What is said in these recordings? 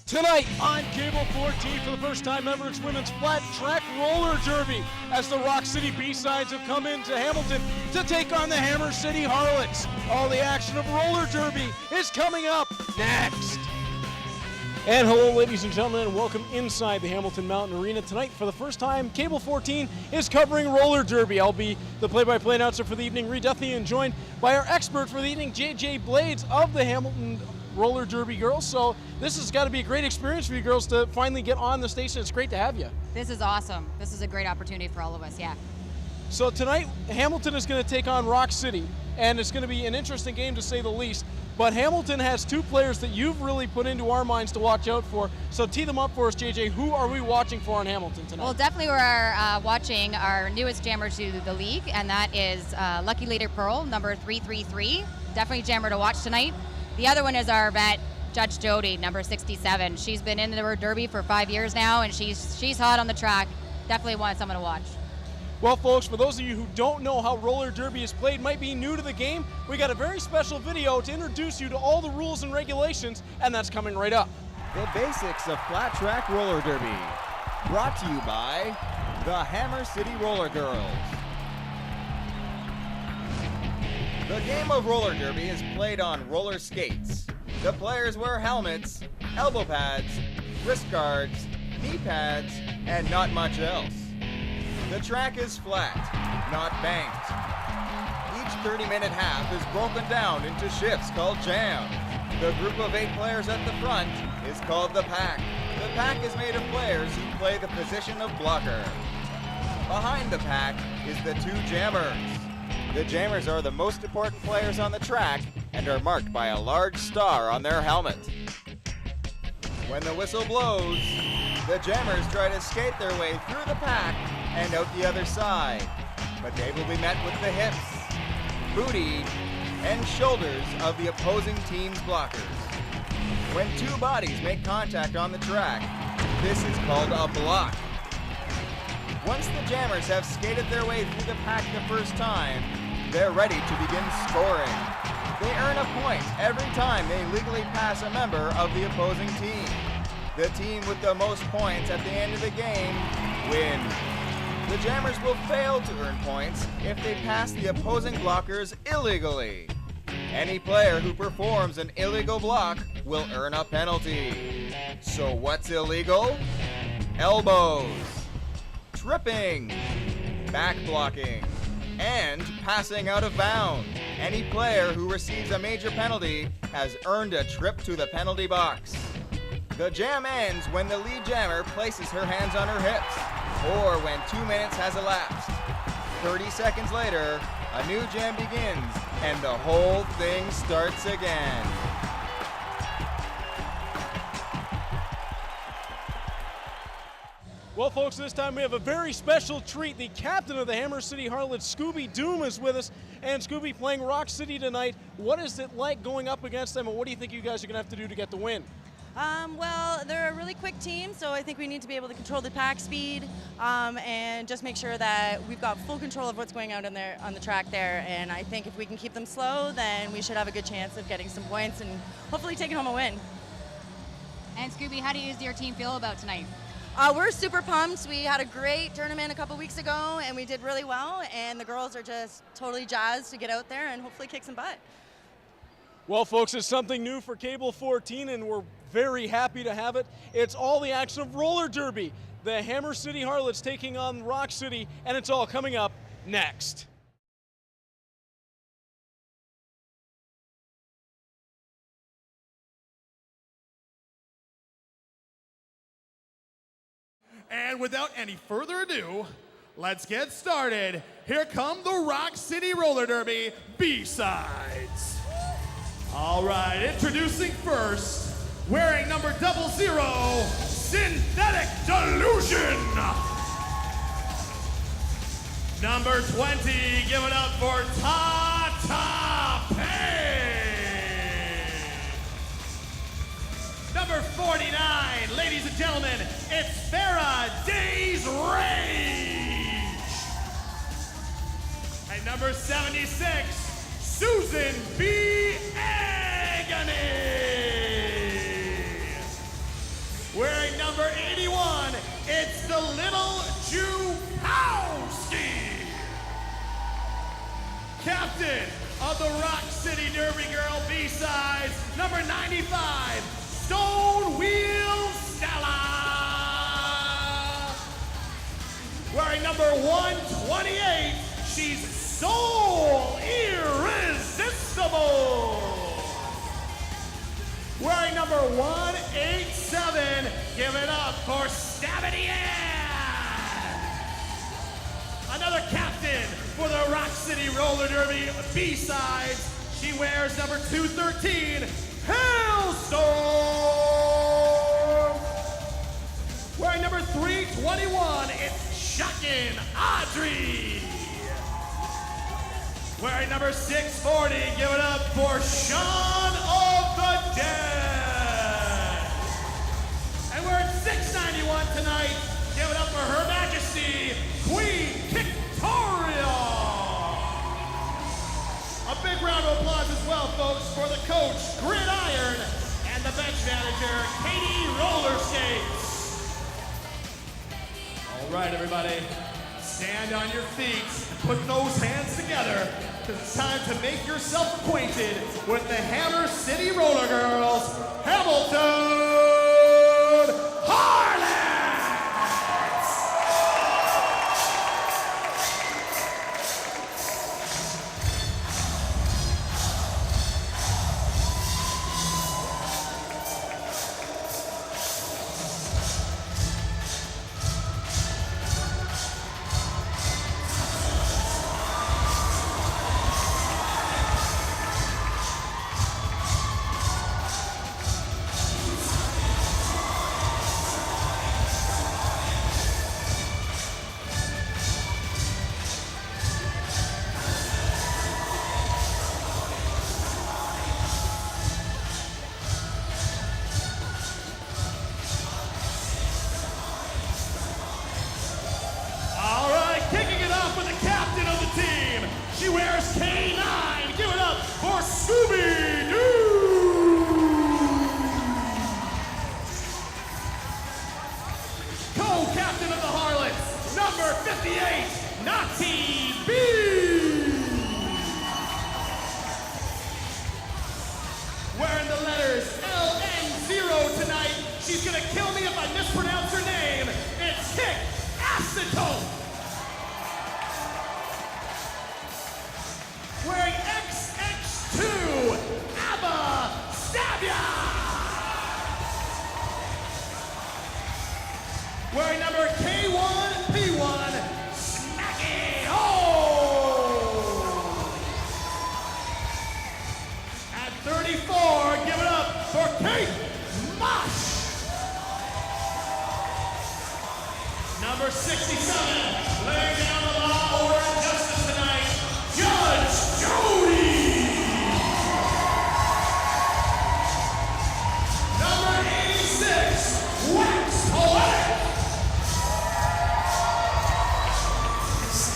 Tonight on Cable 14, for the first time ever, it's women's flat track roller derby as the Roc City B-Sides have come into Hamilton to take on the Hammer City Harlots. All the action of roller derby is coming up next. And hello, ladies and gentlemen, and welcome inside the Hamilton Mountain Arena. Tonight, for the first time, Cable 14 is covering roller derby. I'll be the play-by-play announcer for the evening, Reed Duthie, and joined by our expert for the evening, JJ Blades of the Hamilton roller derby girls. So this has got to be a great experience for you girls to finally get on the station. It's great to have you. This is awesome. This is a great opportunity for all of us, yeah. So tonight, Hamilton is going to take on Roc City, and it's going to be an interesting game to say the least. But Hamilton has two players that you've really put into our minds to watch out for. So tee them up for us, JJ. Who are we watching for in Hamilton tonight? Well, definitely we're watching our newest jammer to the league, and that is Lucky Leader Pearl, number 333. Definitely jammer to watch tonight. The other one is our vet, Judge Jodie, number 67. She's been in the derby for 5 years now, and she's hot on the track. Definitely want someone to watch. Well, folks, for those of you who don't know how roller derby is played, might be new to the game, we got a very special video to introduce you to all the rules and regulations, and that's coming right up. The basics of flat track roller derby, brought to you by the Hammer City Roller Girls. The game of roller derby is played on roller skates. The players wear helmets, elbow pads, wrist guards, knee pads, and not much else. The track is flat, not banked. Each 30-minute half is broken down into shifts called jam. The group of 8 players at the front is called the pack. The pack is made of players who play the position of blocker. Behind the pack is the 2 jammers. The jammers are the most important players on the track and are marked by a large star on their helmet. When the whistle blows, the jammers try to skate their way through the pack and out the other side, but they will be met with the hips, booty, and shoulders of the opposing team's blockers. When 2 bodies make contact on the track, this is called a block. Once the jammers have skated their way through the pack the first time, they're ready to begin scoring. They earn a point every time they legally pass a member of the opposing team. The team with the most points at the end of the game wins. The jammers will fail to earn points if they pass the opposing blockers illegally. Any player who performs an illegal block will earn a penalty. So what's illegal? Elbows, tripping, back blocking, and passing out of bounds. Any player who receives a major penalty has earned a trip to the penalty box. The jam ends when the lead jammer places her hands on her hips, or when 2 minutes has elapsed. 30 seconds later, a new jam begins, and the whole thing starts again. Well, folks, this time we have a very special treat. The captain of the Hammer City Harlots, Scooby Doom, is with us. And Scooby, playing Roc City tonight, what is it like going up against them, and what do you think you guys are going to have to do to get the win? Well, they're a really quick team, so I think we need to be able to control the pack speed and just make sure that we've got full control of what's going on on the track there. And I think if we can keep them slow, then we should have a good chance of getting some points and hopefully taking home a win. And Scooby, how does your team feel about tonight? We're super pumped. We had a great tournament a couple weeks ago, and we did really well, and the girls are just totally jazzed to get out there and hopefully kick some butt. Well, folks, it's something new for Cable 14, and we're very happy to have it. It's all the action of roller derby. The Hammer City Harlots taking on Roc City, and it's all coming up next. And without any further ado, let's get started. Here come the Roc City Roller Derby B-Sides. All right, introducing first, wearing number 00, Synthetic Delusion. Number 20, give it up for Tata Payne. Number 49, ladies and gentlemen, it's Farah Days Rage. And number 76, Susan B. Agony. captain of the Roc City Derby Girl B-Sides, number 95, Stone Wheel Stella. Wearing number 128, she's Soul Irresistible. Wearing number 187, give it up for Stabity Ann. Another captain for the Roc City Roller Derby B-Sides. She wears number 213, Hailstorm. Wearing number 321, it's Shockin' Audrey. Wearing number 640, give it up for Shaun of the Dead. And wearing 691 tonight, give it up for Her Majesty, Queen Victoria. A big round of applause as well, folks, for the coach, Gridiron, and the bench manager, Katie Roller Skates. All right, everybody, stand on your feet and put those hands together, because it's time to make yourself acquainted with the Hammer City Roller Girls, Hamilton Harlots! She wears K9. Give it up for Scooby-Doo. Co-captain of the Harlots, number 58, Nazi B. Wearing the letters LN0 tonight. She's gonna kill me if I mispronounce her name. It's Kick Acetone. Wearing XX2, Abba Stabia. Wearing number K1P1, Smacky O. At 34, give it up for Kate Mosh. Number 67, laying down the law, order, and justice tonight, Judge Jodie. Number 86, Wax Poetic.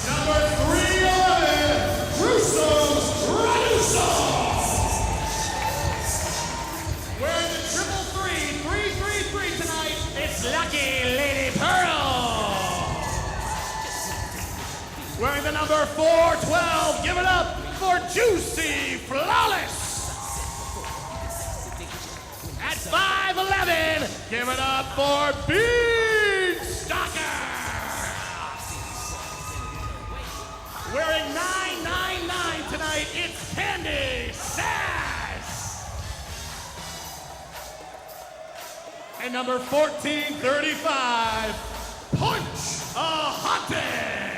Number 311, Russo's Radussos. Wearing the 333 tonight, it's Lucky Lady Pearl. Wearing the number 412, give it up for Juicy Flawless. At 5'11", give it up for Beanstalker. Wearing 999 tonight, it's Candy Sass. And number 1435, Punch a Hunted.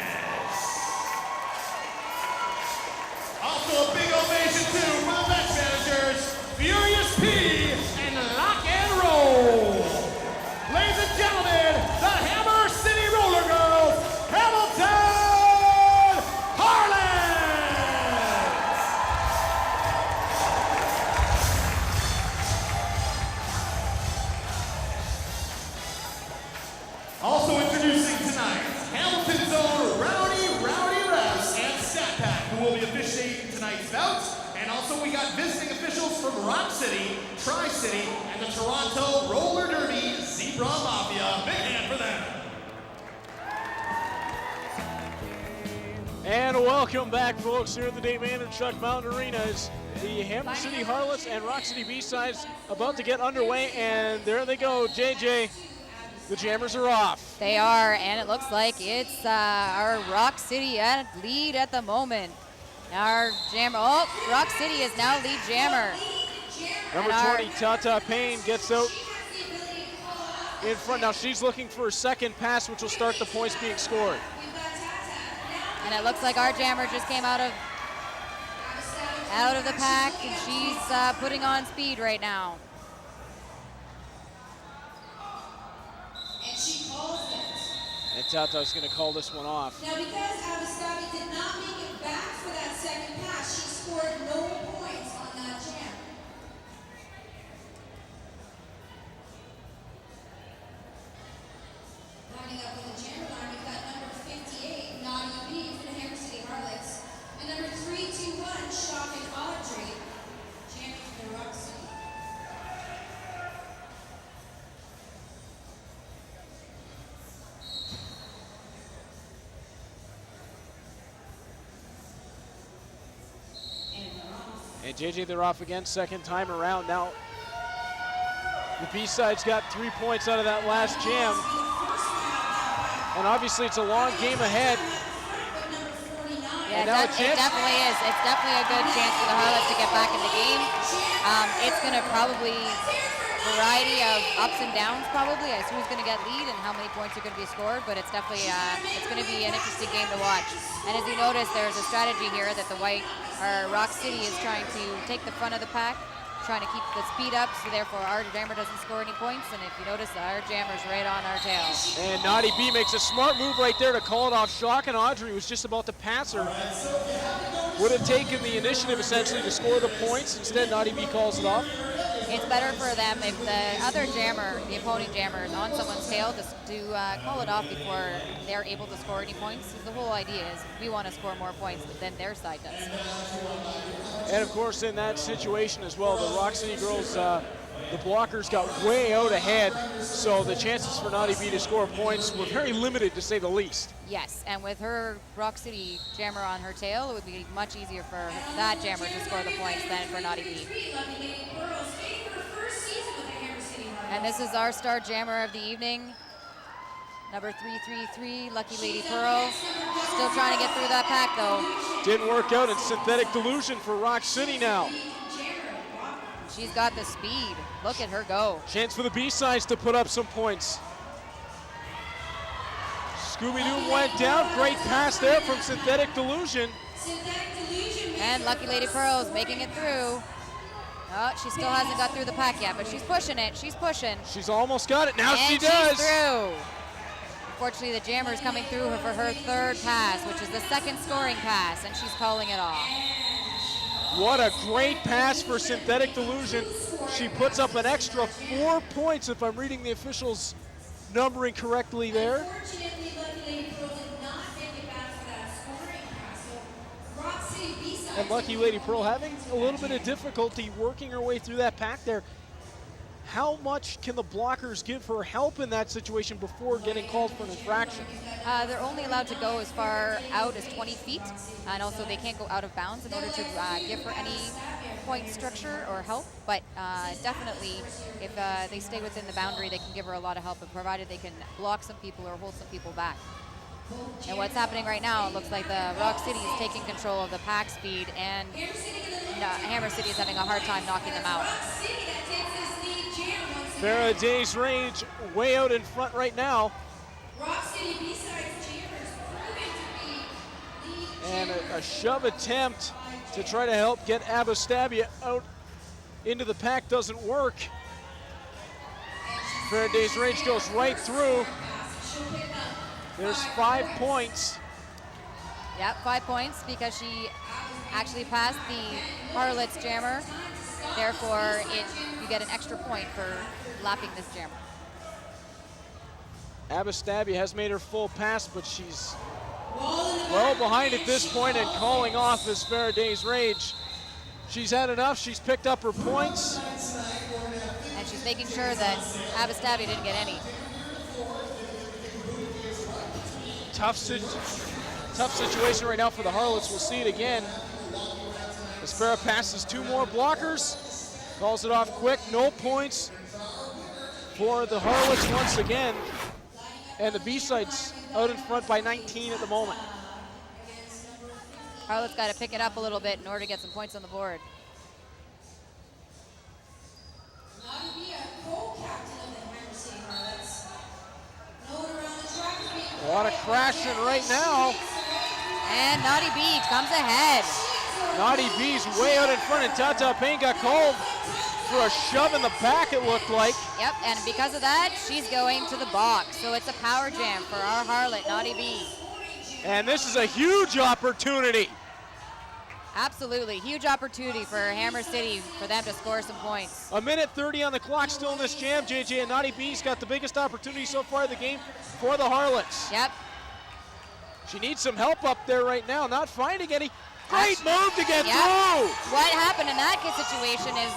Also a big ovation too for the bench managers, Furious P and Lock and Roll. Ladies and gentlemen, the Hammer City Roller Girls, Hamilton Harlots. Also introducing tonight, Hamilton's own Rowdy Refs and Stat Pack, who will be officiating tonight's bouts. And also we got visiting officials from Roc City, Tri-City, and the Toronto Roller Derby Zebra Mafia. Big hand for them. And welcome back, folks, here at the Dave Chuck Mountain Arena. As the Hammer City Harlots and Roc City B-Sides about to get underway, and there they go, JJ. The Jammers are off. They are, and it looks like it's our Roc City at lead at the moment. Our jammer, Roc City is now lead jammer. Number 20, Tata Payne, gets out in front. Now she's looking for a second pass, which will start the points being scored. And it looks like our jammer just came out of the pack, and she's putting on speed right now. And she calls it. And Tata's going to call this one off. Now, because Abastavi did not make it back for that second pass, she scored no points on that jam. Lining up on the jammer line, we've got number 58, Naughty B for the Hammer City Harlots, and number 321, Shocking Audrey, jamming for the Roc City. And JJ, they're off again, second time around. Now, the B-Sides got 3 points out of that last jam. And obviously it's a long game ahead. Yeah, it definitely is. It's definitely a good chance for the Harlots to get back in the game. It's going to probably variety of ups and downs probably as who's going to get lead and how many points are going to be scored, but it's definitely it's going to be an interesting game to watch. And as you notice, there's a strategy here that the Roc City is trying to take the front of the pack, trying to keep the speed up, so therefore our jammer doesn't score any points. And if you notice, our jammer's right on our tail. And Naughty B makes a smart move right there to call it off. Shock, and Audrey was just about to pass her. Would have taken the initiative essentially to score the points. Instead, Naughty B calls it off. It's better for them if the other jammer, the opponent jammer, is on someone's tail to call it off before they're able to score any points. The whole idea is we want to score more points than their side does. And of course, in that situation as well, the Roc City girls, the blockers got way out ahead, so the chances for Naughty B to score points were very limited, to say the least. Yes, and with her Roc City jammer on her tail, it would be much easier for that jammer to score the points than for Naughty B. And this is our star jammer of the evening, number 333, Lucky Lady Pearl. Still trying to get through that pack though. Didn't work out in Synthetic Delusion for Roc City now. She's got the speed. Look at her go. Chance for the B-Sides to put up some points. Scooby-Doo went down. Great pass there from Synthetic Delusion. And Lucky Lady Pearl is making it through. Oh, she still hasn't got through the pack yet, but she's pushing it. She's pushing. She's almost got it. Now and she does. She's through. Unfortunately, the jammer is coming through her for her third pass, which is the second scoring pass, and she's calling it off. What a great pass for Synthetic Delusion. She puts up an extra 4 points, if I'm reading the officials' numbering correctly there. And Lucky Lady Pearl having a little bit of difficulty working her way through that pack there. How much can the blockers give her help in that situation before getting called for an infraction? They're only allowed to go as far out as 20 feet, and also they can't go out of bounds in order to give her any point structure or help, but definitely if they stay within the boundary, they can give her a lot of help, provided they can block some people or hold some people back. And what's happening right now, it looks like the Roc City is taking control of the pack speed, and Hammer City is having a hard time knocking them out. Faraday's Rage way out in front right now. And a shove attempt to try to help get Abastabia out into the pack doesn't work. Faraday's Rage goes right through. There's 5 points. Yep, 5 points because she actually passed the Harlots jammer. Therefore, you get an extra point for lapping this jammer. Abastabia has made her full pass, but she's well behind at this point and calling off as Faraday's Rage. She's had enough. She's picked up her points. And she's making sure that Abastabia didn't get any. Tough situation right now for the Harlots. We'll see it again. Aspera passes 2 more blockers, calls it off quick, no points for the Harlots once again. And the B-sides out in front by 19 at the moment. Harlots got to pick it up a little bit in order to get some points on the board. A lot of crashing right now. And Naughty B comes ahead. Naughty B's way out in front, and Tata Payne got called for a shove in the back, it looked like. Yep, and because of that, she's going to the box. So it's a power jam for our Harlot, Naughty B. And this is a huge opportunity. Absolutely, huge opportunity for Hammer City for them to score some points. A minute 30 on the clock still in this jam, JJ, and Naughty B's got the biggest opportunity so far of the game for the Harlots. Yep. She needs some help up there right now, not finding any. Great move to get through. What happened in that situation is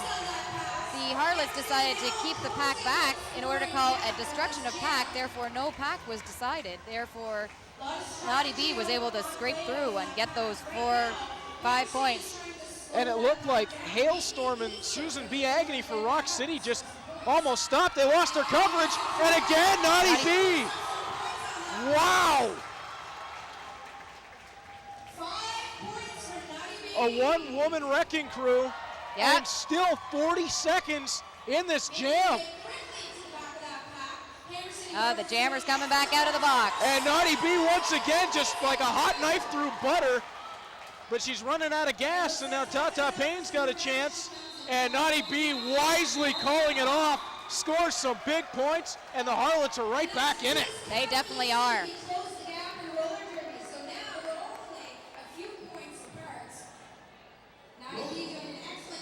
the Harlots decided to keep the pack back in order to call a destruction of pack, therefore no pack was decided. Therefore, Naughty B was able to scrape through and get those 4-5 points. And it looked like Hailstorm and Susan B. Agony for Roc City just almost stopped. They lost their coverage, and again, Naughty B. Wow. A one-woman wrecking crew, and still 40 seconds in this jam. The jammer's coming back out of the box. And Naughty B once again just like a hot knife through butter, but she's running out of gas, and now Tata Payne's got a chance, and Naughty B wisely calling it off, scores some big points, and the Harlots are right back in it. They definitely are.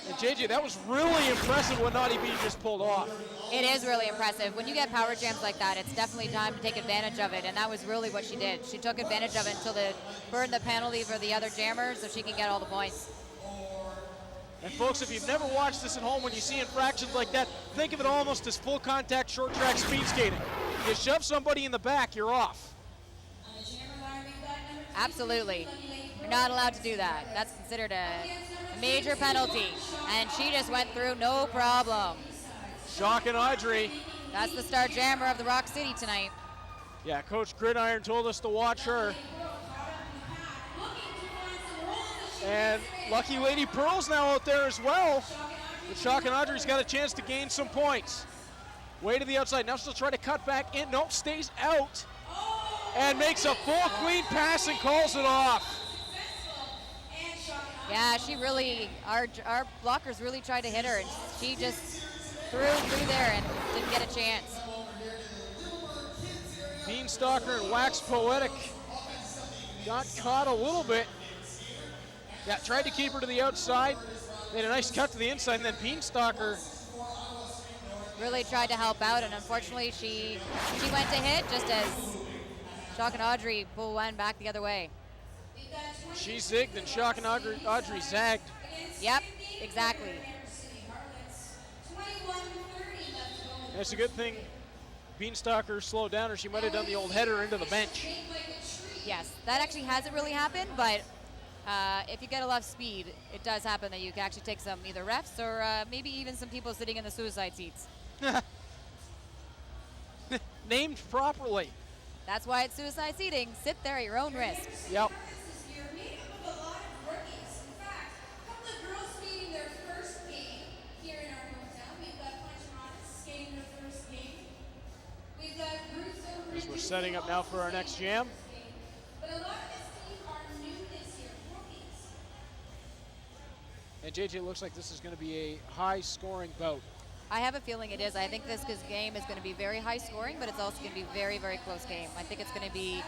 And JJ, that was really impressive what Naughty B just pulled off. It is really impressive. When you get power jams like that, it's definitely time to take advantage of it, and that was really what she did. She took advantage of it until they burned the penalty for the other jammers so she can get all the points. And folks, if you've never watched this at home, when you see infractions like that, think of it almost as full contact short track speed skating. You shove somebody in the back, you're off. Absolutely. You're not allowed to do that. That's considered a major penalty. And she just went through no problem. Shock and Audrey. That's the star jammer of the Roc City tonight. Yeah, Coach Gridiron told us to watch her. And Lucky Lady Pearl's now out there as well. But Shock and Audrey's got a chance to gain some points. Way to the outside. Now she'll try to cut back in. Nope, stays out. And makes a full clean pass and calls it off. Yeah, she really, our blockers really tried to hit her, and she just threw there and didn't get a chance. Beanstalker and Wax Poetic got caught a little bit. Yeah, tried to keep her to the outside. Made a nice cut to the inside, and then Beanstalker really tried to help out, and unfortunately she went to hit just as Shock and Audrey pulled one back the other way. She zigged and Shock and Audrey zagged. Yep, exactly. And it's a good thing Beanstalker slowed down, or she might have done the old header into the bench. Yes, that actually hasn't really happened, but if you get a lot of speed, it does happen that you can actually take some either refs or maybe even some people sitting in the suicide seats. Named properly. That's why it's suicide seating. Sit there at your own risk. Yep. As we're setting up now for our next jam. And JJ, it looks like this is going to be a high-scoring bout. I have a feeling it is. I think this game is going to be very high-scoring, but it's also going to be a very, very close game. I think it's going to be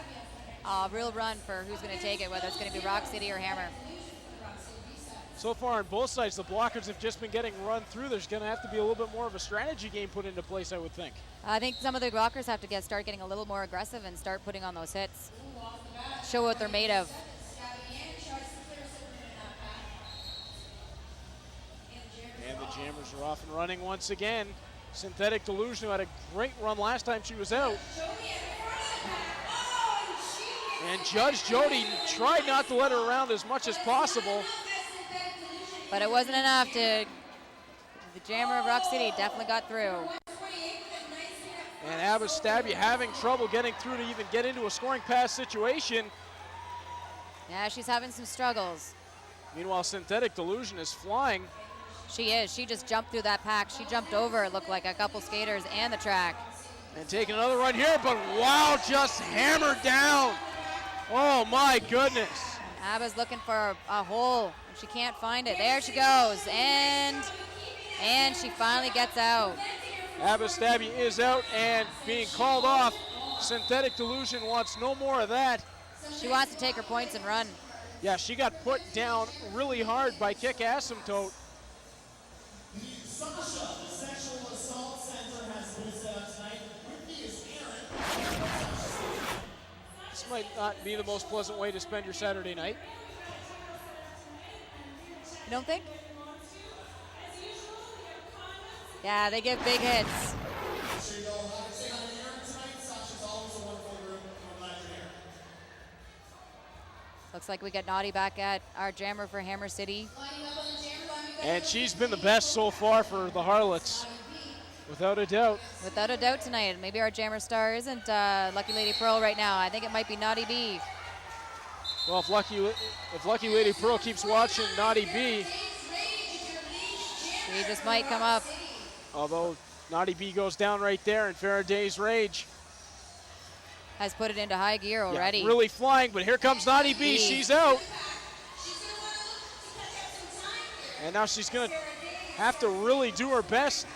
a real run for who's going to take it, whether it's going to be Roc City or Hammer. So far on both sides, the blockers have just been getting run through. There's going to have to be a little bit more of a strategy game put into place, I would think. I think some of the blockers have to start getting a little more aggressive and start putting on those hits. Show what they're made of. And the jammers are off and running once again. Synthetic Delusion, who had a great run last time she was out. And Judge Jodie tried not to let her around as much as possible. But it wasn't enough to, the jammer of Roc City definitely got through. And Abastabia having trouble getting through to even get into a scoring pass situation. Yeah, she's having some struggles. Meanwhile, Synthetic Delusion is flying. She is. She just jumped through that pack. She jumped over, it looked like, a couple skaters and the track. And taking another run here, but wow, just hammered down. Oh my goodness. Abba's looking for a hole. She can't find it. There she goes. And she finally gets out. Abastabia is out and being called off. Synthetic Delusion wants no more of that. She wants to take her points and run. Yeah, she got put down really hard by Kick Asymptote. Sasha, the Sexual Assault Center, has been set up tonight. With me is Aaron. This might not be the most pleasant way to spend your Saturday night. You don't think? Yeah, they give big hits. Looks like we get Naughty back at our jammer for Hammer City. And she's been the best so far for the Harlots, without a doubt. Without a doubt tonight. Maybe our jammer star isn't Lucky Lady Pearl right now. I think it might be Naughty B. Well, if Lucky Lady Pearl keeps watching Naughty B, she just might come up. Although Naughty B goes down right there, and Faraday's Rage has put it into high gear already. Yeah, really flying, but here comes Naughty B. She's out. And now she's going to have to really do her best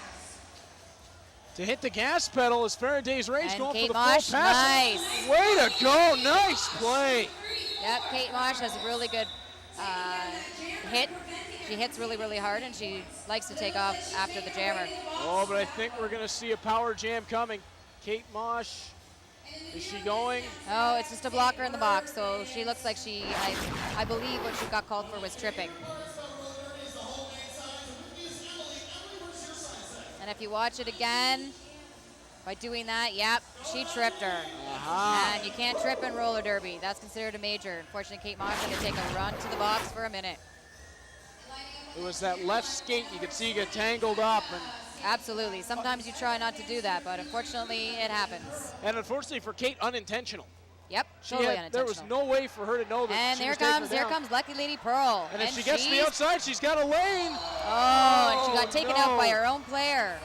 to hit the gas pedal as Faraday's Rage and going Kate for the Mosh, full pass. nice. Way to go, nice play. Yep, Kate Mosh has a really good hit. She hits really, really hard, and she likes to take off after the jammer. Oh, but I think we're going to see a power jam coming. Kate Mosh, is she going? Oh, it's just a blocker in the box, so she looks like she, I believe what she got called for was tripping. And if you watch it again, by doing that, yep, she tripped her. And you can't trip in roller derby. That's considered a major. Unfortunately, Kate Mosh had to take a run to the box for a minute. It was that left skate. You could see you get tangled up. And absolutely. Sometimes you try not to do that, but unfortunately, it happens. And unfortunately for Kate, unintentional. Yep, totally unintentional. There was no way for her to know that and she there was taking her comes, there down. comes Lucky Lady Pearl. And if she gets to the outside, she's got a lane. Oh, and she got taken out by her own player.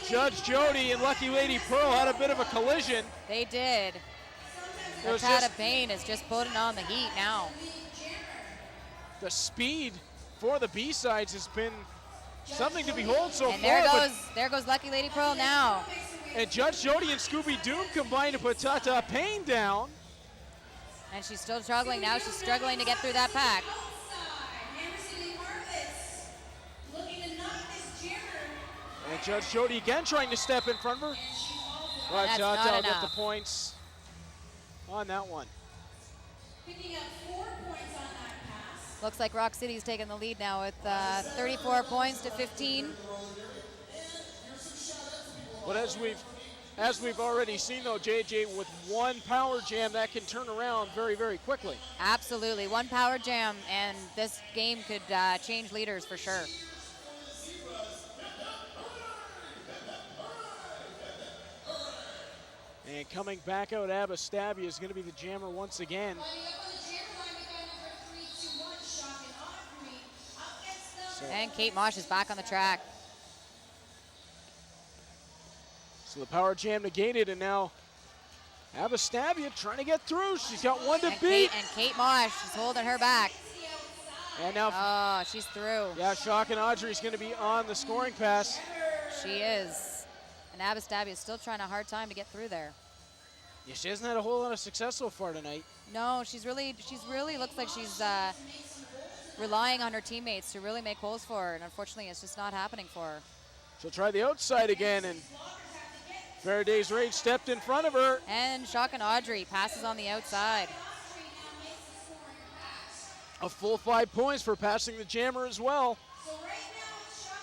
Judge Jodie and Lucky Lady Pearl had a bit of a collision. They did. Tata Payne is just putting on the heat now. The speed for the B-sides has been something to behold so and far. There goes Lucky Lady Pearl now. And Judge Jodie and Scooby Doom combined to put Tata Payne down. And she's still struggling now. She's struggling to get through that pack. And Judge Jodie again trying to step in front of her. But Tata will get the points on that one. Picking up 4 points on that pass. Looks like Roc City's taking the lead now with 34 points to 15. But as we've already seen though, JJ, with one power jam that can turn around very, very quickly. Absolutely, one power jam and this game could change leaders for sure. And coming back out, Abastabia is going to be the jammer once again. And Kate Mosh is back on the track. So the power jam negated, and now Abastabia trying to get through. She's got one to beat. And Kate Mosh is holding her back. And now, oh, she's through. Yeah, Shock and Audrey is going to be on the scoring pass. She is. And Abastabia is still trying a hard time to get through there. Yeah, she hasn't had a whole lot of success so far tonight. No, she's really looks like she's relying on her teammates to really make holes for her, and unfortunately it's just not happening for her. She'll try the outside again, and Faraday's Rage stepped in front of her. And Shock and Audrey passes on the outside. A full 5 points for passing the jammer as well.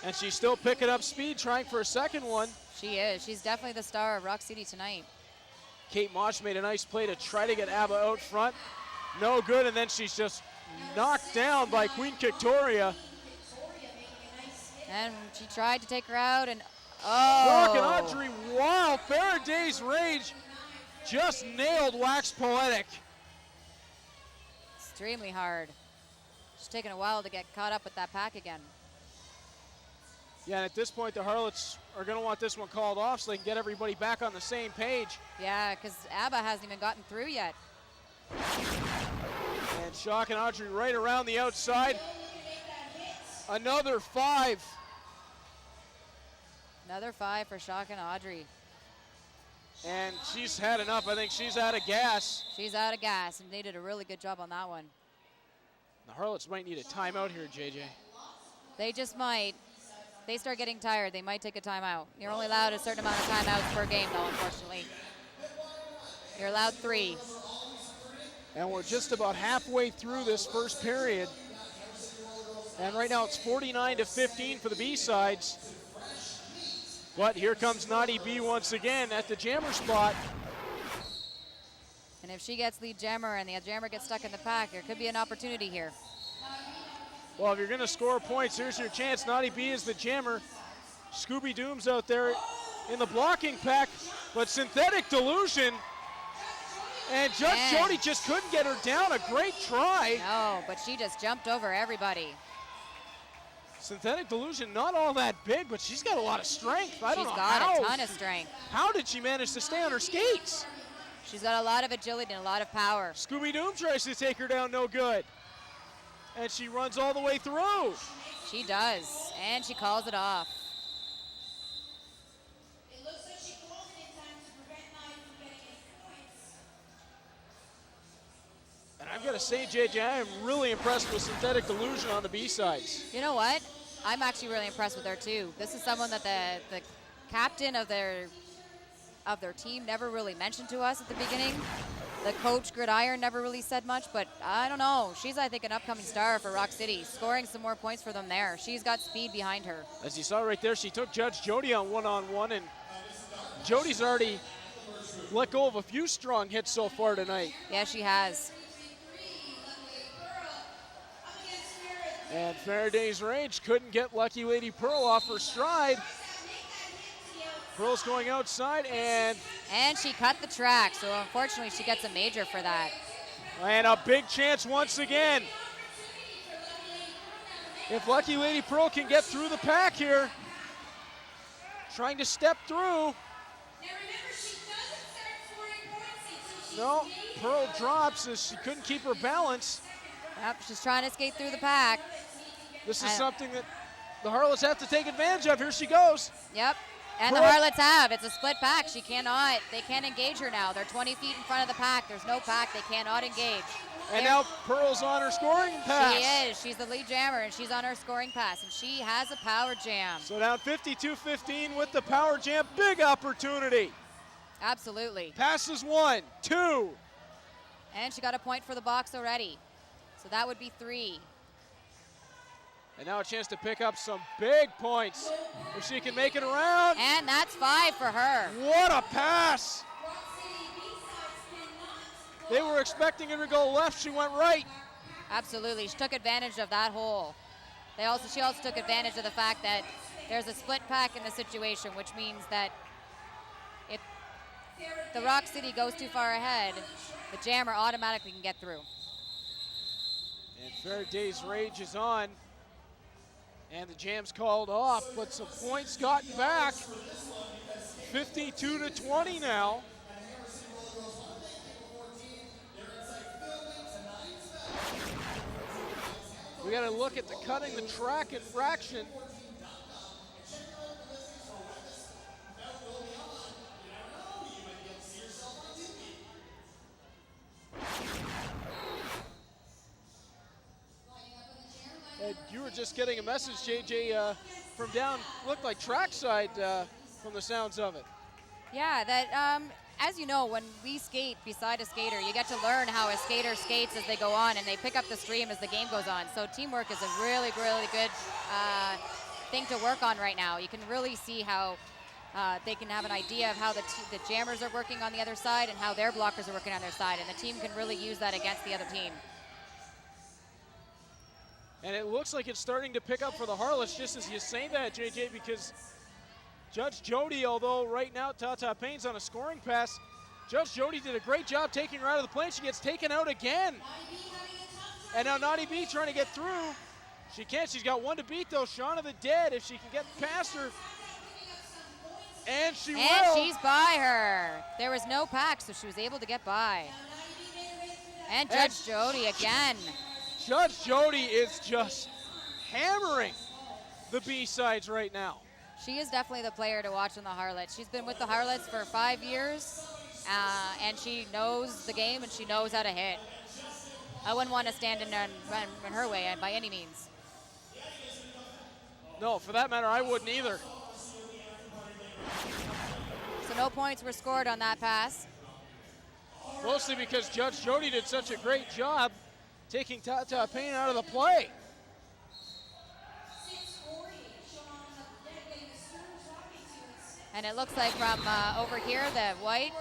And she's still picking up speed, trying for a second one. She is. She's definitely the star of Roc City tonight. Kate Mosh made a nice play to try to get ABBA out front. No good, and then she's just knocked down by Queen Victoria. And she tried to take her out, and Rock and oh. Audrey, wow, Faraday's Rage just nailed Wax Poetic. Extremely hard. It's taken a while to get caught up with that pack again. Yeah, and at this point, the Harlots are going to want this one called off so they can get everybody back on the same page. Yeah, because ABBA hasn't even gotten through yet. And Shock and Audrey right around the outside. Another 5. Another 5 for Shock and Audrey. And she's had enough. I think she's out of gas. She's out of gas, and they did a really good job on that one. The Harlots might need a timeout here, JJ. They just might. They start getting tired, they might take a timeout. You're only allowed a certain amount of timeouts per game, though, unfortunately. You're allowed 3. And we're just about halfway through this first period. And right now it's 49-15 for the B-sides. But here comes Naughty B once again at the jammer spot. And if she gets lead jammer and the jammer gets stuck in the pack, there could be an opportunity here. Well, if you're going to score points, here's your chance. Naughty B is the jammer. Scooby Doom's out there in the blocking pack, but Synthetic Delusion and Judge Jodie just couldn't get her down. A great try. No, but she just jumped over everybody. Synthetic Delusion, not all that big, but she's got a lot of strength. I don't know She's got how. a ton of strength. How did she manage to stay on her skates? She's got a lot of agility and a lot of power. Scooby Doom tries to take her down, no good. And she runs all the way through. She does, and she calls it off. It looks like she called it in time to prevent Nye from getting his points. And I've got to say, JJ, I am really impressed with Synthetic Delusion on the B-sides. You know what? I'm actually really impressed with her too. This is someone that the captain of their team never really mentioned to us at the beginning. The coach, Gridiron, never really said much, but I don't know. She's, I think, an upcoming star for Roc City, scoring some more points for them there. She's got speed behind her. As you saw right there, she took Judge Jodie on one-on-one, and Jodie's already let go of a few strong hits so far tonight. Yeah, she has. And Faraday's Rage couldn't get Lucky Lady Pearl off her stride. Pearl's going outside, and she cut the track, so unfortunately she gets a major for that. And a big chance once again. If Lucky Lady Pearl can get through the pack here, trying to step through. No, Pearl drops as she couldn't keep her balance. Yep, she's trying to skate through the pack. This is something that the Harlots have to take advantage of. Here she goes. Yep. And the Harlots have. It's a split pack. They can't engage her now. They're 20 feet in front of the pack. There's no pack. They cannot engage. And now Pearl's on her scoring pass. She is. She's the lead jammer, and she's on her scoring pass, and she has a power jam. So down 52-15 with the power jam. Big opportunity. Absolutely. Passes 1, 2. And she got a point for the box already. So that would be 3. And now a chance to pick up some big points if she can make it around. And that's 5 for her. What a pass. They were expecting her to go left. She went right. Absolutely. She took advantage of that hole. She also took advantage of the fact that there's a split pack in the situation, which means that if the Roc City goes too far ahead, the jammer automatically can get through. And Faraday's Rage is on. And the jam's called off, but some points gotten back. 52-20 now. We got to look at the cutting the track infraction. And you were just getting a message, JJ, from down, looked like trackside from the sounds of it. Yeah, that as you know, when we skate beside a skater, you get to learn how a skater skates as they go on, and they pick up the stream as the game goes on. So teamwork is a really, really good thing to work on right now. You can really see how They can have an idea of how the jammers are working on the other side and how their blockers are working on their side, and the team can really use that against the other team. And it looks like it's starting to pick up for the Harlots, just as you say that, JJ, because Judge Jodie, although right now Tata Payne's on a scoring pass, Judge Jodie did a great job taking her out of the plane. She gets taken out again. And now Naughty B trying to get through. She can't. She's got one to beat, though. Shauna the Dead, if she can get past her. And she will. And she's by her. There was no pack, so she was able to get by. And Judge Jodie again. Judge Jodie is just hammering the B-sides right now. She is definitely the player to watch in the Harlots. She's been with the Harlots for 5 years, and she knows the game and she knows how to hit. I wouldn't want to stand in her way by any means. No, for that matter, I wouldn't either. So no points were scored on that pass. Mostly because Judge Jodie did such a great job taking Tata Payne out of the play. And it looks like from over here, the white,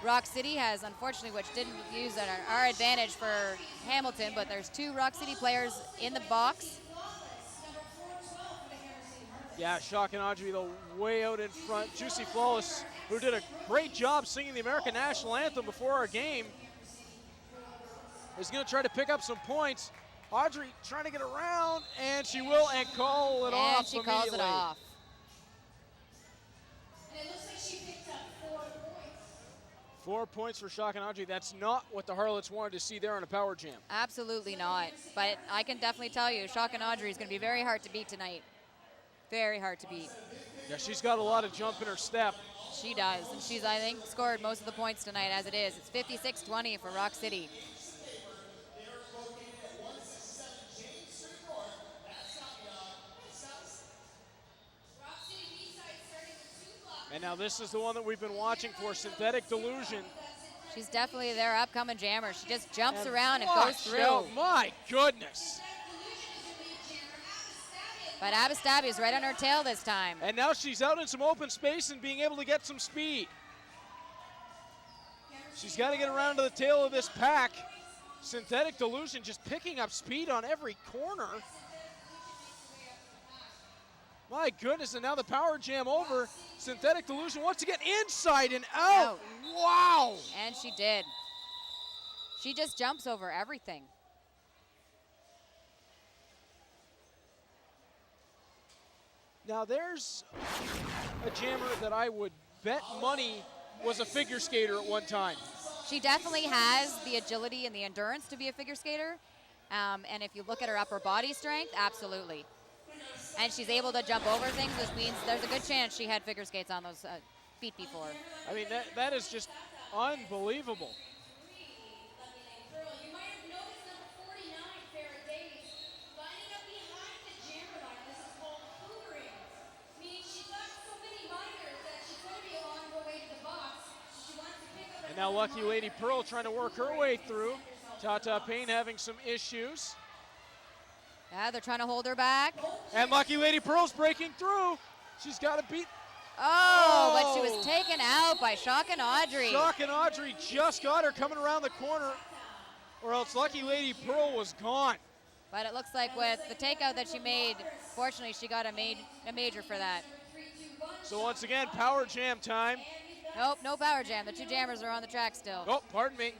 Roc City has, unfortunately, which didn't use our advantage for Hamilton, but there's 2 Roc City players in the box. Yeah, Shock and Audrey, though, way out in front. Juicy Flawless, who did a great job singing the American National Anthem before our game, is going to try to pick up some points. Audrey trying to get around, and she will, and call it off. And she calls it off. And it looks like she picked up 4 points. 4 points for Shock and Audrey. That's not what the Harlots wanted to see there on a power jam. Absolutely not. But I can definitely tell you, Shock and Audrey is going to be very hard to beat tonight. Very hard to beat. Yeah, she's got a lot of jump in her step. She does, and she's, I think, scored most of the points tonight as it is. It's 56-20 for Roc City. And now this is the one that we've been watching for, Synthetic Delusion. She's definitely their upcoming jammer. She just jumps around and watch goes through. out, my goodness. But Abastabi is right on her tail this time. And now she's out in some open space and being able to get some speed. She's got to get around to the tail of this pack. Synthetic Delusion just picking up speed on every corner. My goodness, and now the power jam over. Synthetic Delusion wants to get inside and out. Wow. And she did. She just jumps over everything. Now there's a jammer that I would bet money was a figure skater at one time. She definitely has the agility and the endurance to be a figure skater. And if you look at her upper body strength, absolutely. And she's able to jump over things, which means there's a good chance she had figure skates on those feet before. I mean, that is just unbelievable. You might have noticed number 49, Farrah Davies, lining up behind the jammer line. This is called hoovering. Meaning she's got so many minors that she's going to be on her way to the box. She wants to pick up. And now Lucky Lady Pearl trying to work her way through. Tata Payne having some issues. Yeah, they're trying to hold her back. And Lucky Lady Pearl's breaking through. She's got to beat. Oh, but she was taken out by Shock and Audrey. Shock and Audrey just got her coming around the corner, or else Lucky Lady Pearl was gone. But it looks like with the takeout that she made, fortunately she got a major for that. So once again, power jam time. Nope, no power jam. The 2 jammers are on the track still. Oh, pardon me.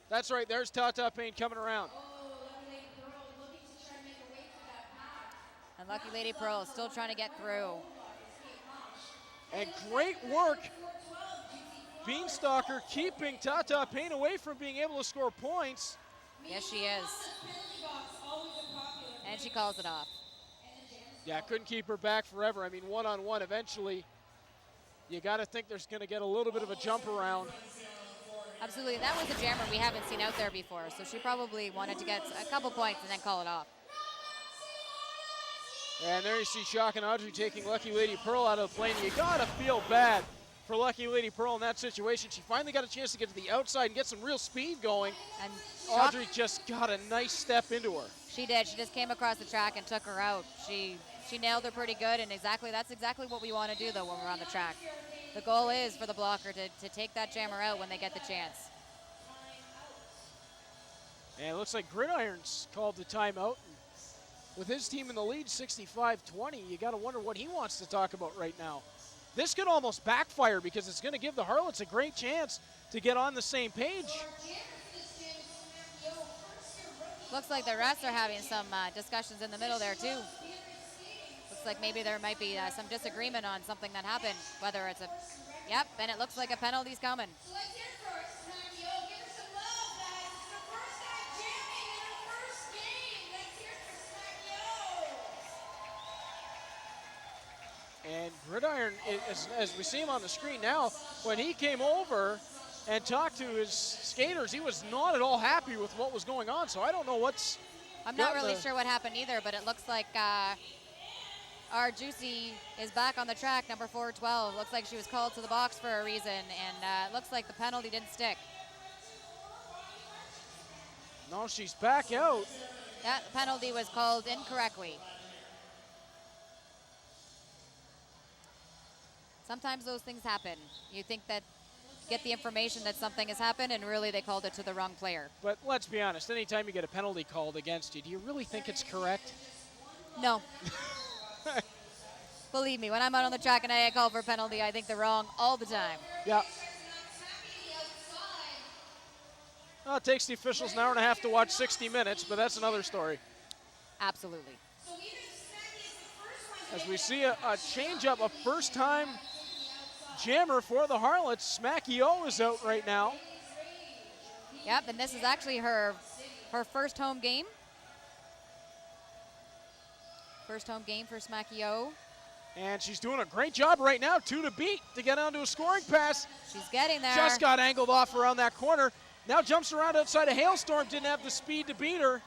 That's right, there's Tata Payne coming around. And Lucky Lady Pearl is still trying to get through. And great work, Beanstalker keeping Tata Payne away from being able to score points. Yes, she is. And she calls it off. Yeah, couldn't keep her back forever. I mean, one-on-one, eventually, you got to think there's going to get a little bit of a jump around. Absolutely, that was a jammer we haven't seen out there before, so she probably wanted to get a couple points and then call it off. And there you see Shock and Audrey taking Lucky Lady Pearl out of the plane. You gotta feel bad for Lucky Lady Pearl in that situation. She finally got a chance to get to the outside and get some real speed going. And Audrey just got a nice step into her. She did. She just came across the track and took her out. She She nailed her pretty good, and that's exactly what we want to do, though, when we're on the track. The goal is for the blocker to take that jammer out when they get the chance. And it looks like Gridiron's called the timeout. With his team in the lead, 65-20, you got to wonder what he wants to talk about right now. This could almost backfire because it's going to give the Harlots a great chance to get on the same page. Looks like the refs are having some discussions in the middle there, too. Looks like maybe there might be some disagreement on something that happened, whether it's a, yep, and it looks like a penalty's coming. So let's hear it for Smackio. Give her some love, guys. It's her first time jamming in her first game. Let's hear it for Smackio. And Gridiron, as we see him on the screen now, when he came over and talked to his skaters, he was not at all happy with what was going on. So I don't know what's. I'm not really sure what happened either, but it looks like our Juicy is back on the track, number 412. Looks like she was called to the box for a reason, and it looks like the penalty didn't stick. No, she's back out. That penalty was called incorrectly. Sometimes those things happen. You think that, get the information that something has happened, and really they called it to the wrong player. But let's be honest, anytime you get a penalty called against you, do you really think it's correct? No. Believe me, when I'm out on the track and I get called for a penalty, I think they're wrong all the time. Yeah. Well, it takes the officials an hour and a half to watch 60 minutes, but that's another story. Absolutely. As we see a change-up, a first-time jammer for the Harlots. Smacky O is out right now. Yep, and this is actually her first home game. First home game for Smacky O. And she's doing a great job right now, 2 to beat to get onto a scoring pass. She's getting there. Just got angled off around that corner. Now jumps around outside a hailstorm, didn't have the speed to beat her.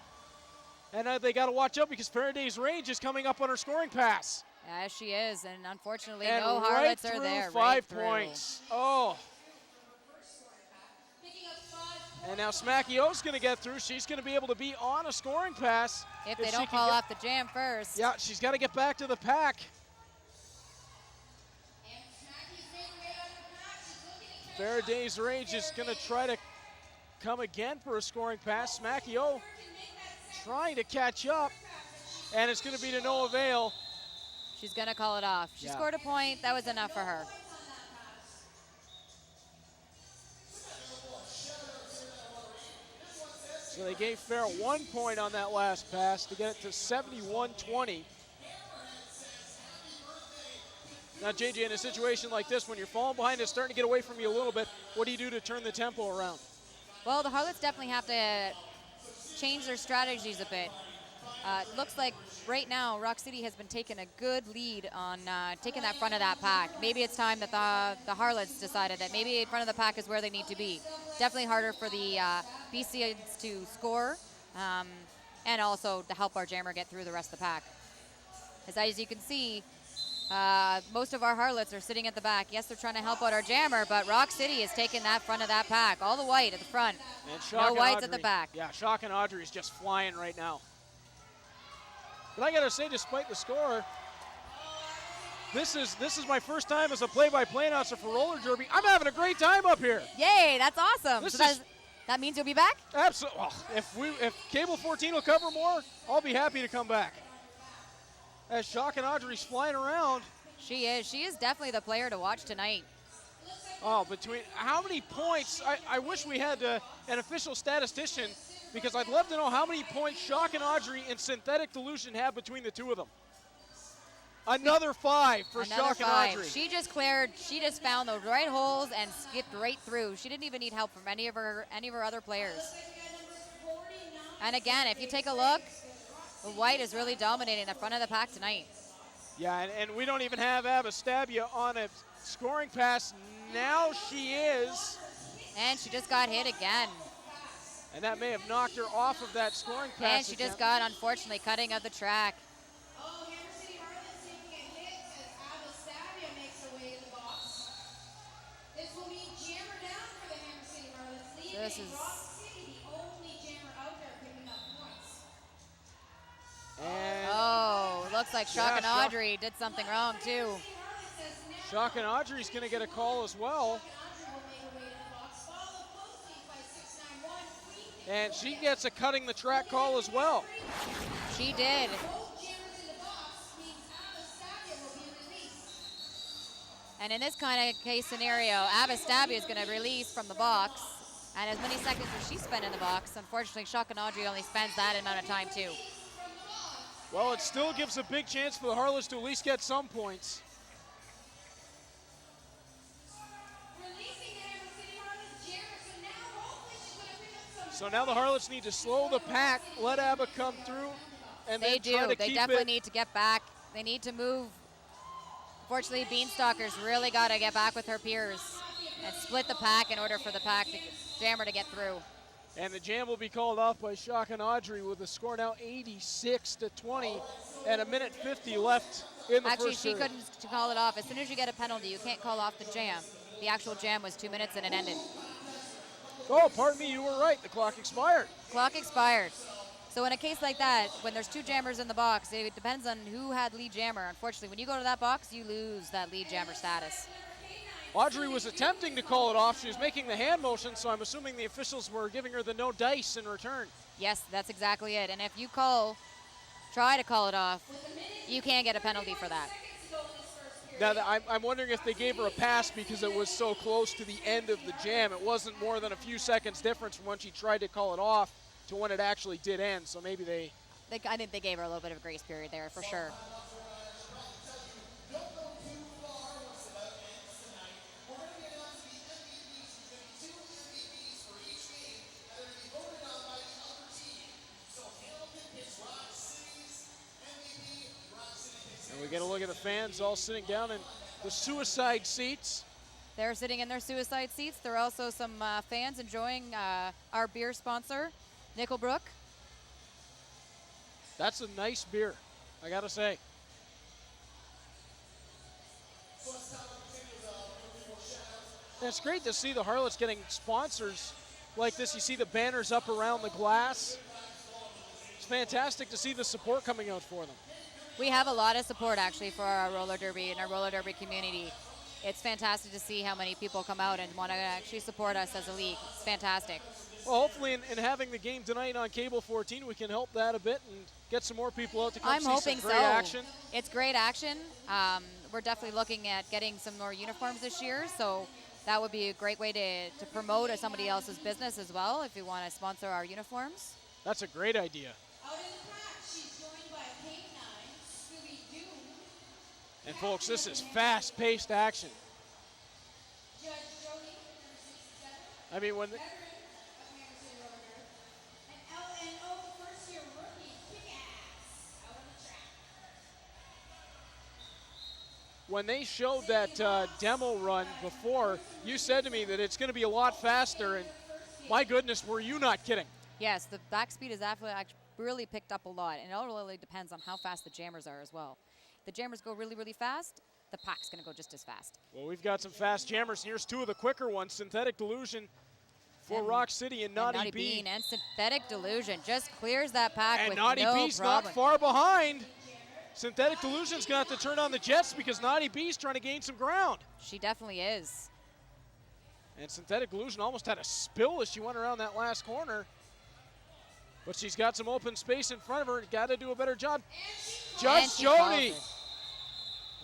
And they got to watch out because Faraday's Rage is coming up on her scoring pass. Yes, she is, and unfortunately, And no right Harlots through are there. 5 points. Oh. And now Smacky O's going to get through. She's going to be able to be on a scoring pass. If they don't call off the jam first. Yeah, she's got to get back to the pack. Faraday's Rage is going to try to come again for a scoring pass. Smacky O trying to catch up, and it's going to be to no avail. She's going to call it off. She scored a point. That was enough for her. So they gave Fair 1 point on that last pass to get it to 71-20. Now, JJ, in a situation like this, when you're falling behind, it's starting to get away from you a little bit, what do you do to turn the tempo around? Well, the Harlots definitely have to change their strategies a bit. It looks like right now Roc City has been taking a good lead on taking that front of that pack. Maybe it's time that the Harlots decided that maybe in front of the pack is where they need to be. Definitely harder for the BCs to score and also to help our jammer get through the rest of the pack. As you can see, most of our Harlots are sitting at the back. Yes, they're trying to help out our jammer, but Roc City is taking that front of that pack. All the white at the front. And no whites at the back. Yeah, Shock and Audrey is just flying right now. But I got to say, despite the score, this is my first time as a play-by-play announcer for roller derby. I'm having a great time up here. Yay, that's awesome. That means you'll be back? Absolutely. Well, if Cable 14 will cover more, I'll be happy to come back. As Shock and Audrey's flying around. She is. She is definitely the player to watch tonight. Oh, between how many points? I wish we had an official statistician, because I'd love to know how many points Shock and Audrey in Synthetic Delusion have between the two of them. Another 5 for Shock and Audrey. She just found the right holes and skipped right through. She didn't even need help from any of her other players. And again, if you take a look, the white is really dominating the front of the pack tonight. Yeah, and we don't even have Abastabia on a scoring pass. Now she is. And she just got hit again. And that may have knocked her off of that scoring pass. And she just got, unfortunately, cutting of the track. Oh, Hammer City Harlots taking a hit as Abastabia makes her way to the box. This will mean jammer down for the Hammer City Harlots, leaving Roc City the only jammer out there picking up points. And oh, looks looks like Shock and Audrey did something wrong too. Shock and Audrey's going to get a call as well. And she gets a cutting the track call as well. She did. And in this kind of case scenario, Avastabia is going to release from the box. And as many seconds as she spent in the box, unfortunately, Shock and Audrey only spends that amount of time too. Well, it still gives a big chance for the Harlots to at least get some points. So now the Harlots need to slow the pack, let ABBA come through, and they then try to They keep definitely it. need to get back. They need to move. Unfortunately, Beanstalker's really got to get back with her peers and split the pack in order for the Jammer to get through. And the jam will be called off by Shock and Audrey with the score now 86-20 and a minute 50 left in the Actually, first she period. couldn't call it off. As soon as you get a penalty, you can't call off the jam. The actual jam was 2 minutes and it ended. Oh, pardon me, you were right. The clock expired. Clock expired. So in a case like that, when there's two jammers in the box, it depends on who had lead jammer. Unfortunately, when you go to that box, you lose that lead jammer status. Audrey was attempting to call it off. She was making the hand motion, so I'm assuming the officials were giving her the no dice in return. Yes, that's exactly it. And if you try to call it off, you can't get a penalty for that. Now, I'm wondering if they gave her a pass because it was so close to the end of the jam. It wasn't more than a few seconds difference from when she tried to call it off to when it actually did end. So maybe I think they gave her a little bit of a grace period there for sure. And we get a look at the fans all sitting down in the suicide seats. They're sitting in their suicide seats. There are also some fans enjoying our beer sponsor, Nickelbrook. That's a nice beer, I gotta say. And it's great to see the Harlots getting sponsors like this. You see the banners up around the glass. It's fantastic to see the support coming out for them. We have a lot of support actually for our roller derby and our roller derby community. It's fantastic to see how many people come out and want to actually support us as a league. It's fantastic. Well, hopefully in having the game tonight on Cable 14, we can help that a bit and get some more people out to come see some great action. It's great action. We're definitely looking at getting some more uniforms this year, so that would be a great way to promote somebody else's business as well if you want to sponsor our uniforms. That's a great idea. Out in the pack, she's joined by K9, Scooby-Doo, And folks, this is fast-paced action. Judge Jodie, number 67, I mean, when veteran of Hammer City Roller Derby, and LNO, first-year rookie, Kick-Ass, out on the track. when they showed that demo run before, you said to me that it's going to be a lot faster, and my goodness, were you not kidding? Yes, the back speed is actually really picked up a lot, and it all really depends on how fast the jammers are as well. If the jammers go really, really fast, the pack's going to go just as fast. Well, we've got some fast jammers. Here's two of the quicker ones, Synthetic Delusion for Roc City and Naughty Bean. And Synthetic Delusion just clears that pack And with Naughty no B's problem. not far behind. Synthetic Delusion's going to have to turn on the jets because Naughty B's trying to gain some ground. She definitely is. And Synthetic Delusion almost had a spill as she went around that last corner. But she's got some open space in front of her. Got to do a better job. Judge And she calls Jodie. it.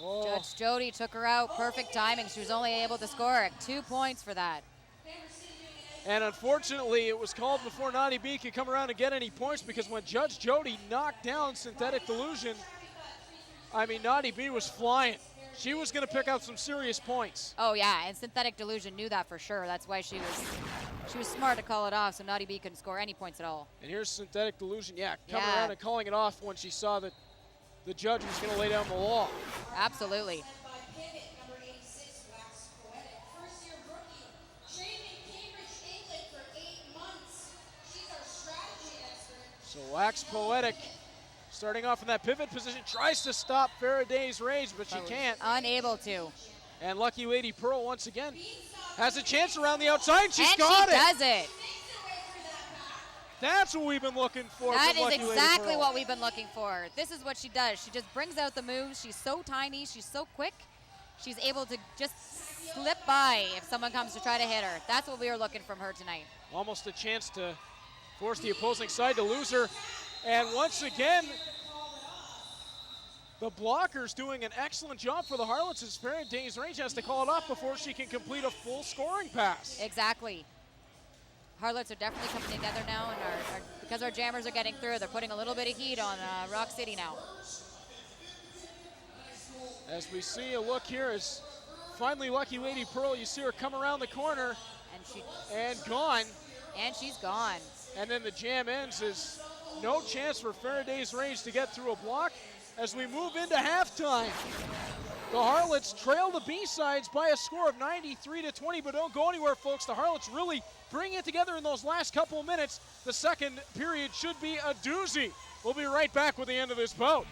Oh. Judge Jodie took her out. Perfect timing. She was only able to score 2 points for that. And unfortunately, it was called before Naughty B could come around and get any points, because when Judge Jodie knocked down Synthetic Delusion, I mean, Naughty B was flying. She was going to pick out some serious points. Oh yeah, and Synthetic Delusion knew that for sure. That's why she was smart to call it off, so Naughty B couldn't score any points at all. And here's Synthetic Delusion, coming Yeah. around and calling it off when she saw that the judge was going to lay down the law. Absolutely. By pivot, number 86, Wax Poetic. First-year rookie, trained in Cambridge, England for 8 months. She's our strategy expert. So Wax Poetic, starting off in that pivot position, tries to stop Faraday's rage, but she can't. Unable to. And Lucky Lady Pearl, once again, has a chance around the outside. She's And got she it. does it. Makes her way through that pack. That's what we've been looking for. That from is Lucky Lady exactly Pearl. what we've been looking for. This is what she does. She just brings out the moves. She's so tiny. She's so quick. She's able to just slip by if someone comes to try to hit her. That's what we were looking from her tonight. Almost a chance to force the opposing side to lose her. And once again, the blocker's doing an excellent job for the Harlots as Faraday's range has to call it off before she can complete a full scoring pass. Exactly. Harlots are definitely coming together now, and because our jammers are getting through, they're putting a little bit of heat on Roc City now. As we see a look here as finally Lucky Lady Pearl, you see her come around the corner and gone. And she's gone. And then the jam ends as no chance for Faraday's range to get through a block. As we move into halftime, the Harlots trail the B-sides by a score of 93-20, but don't go anywhere, folks. The Harlots really bring it together in those last couple of minutes. The second period should be a doozy. We'll be right back with the end of this bout.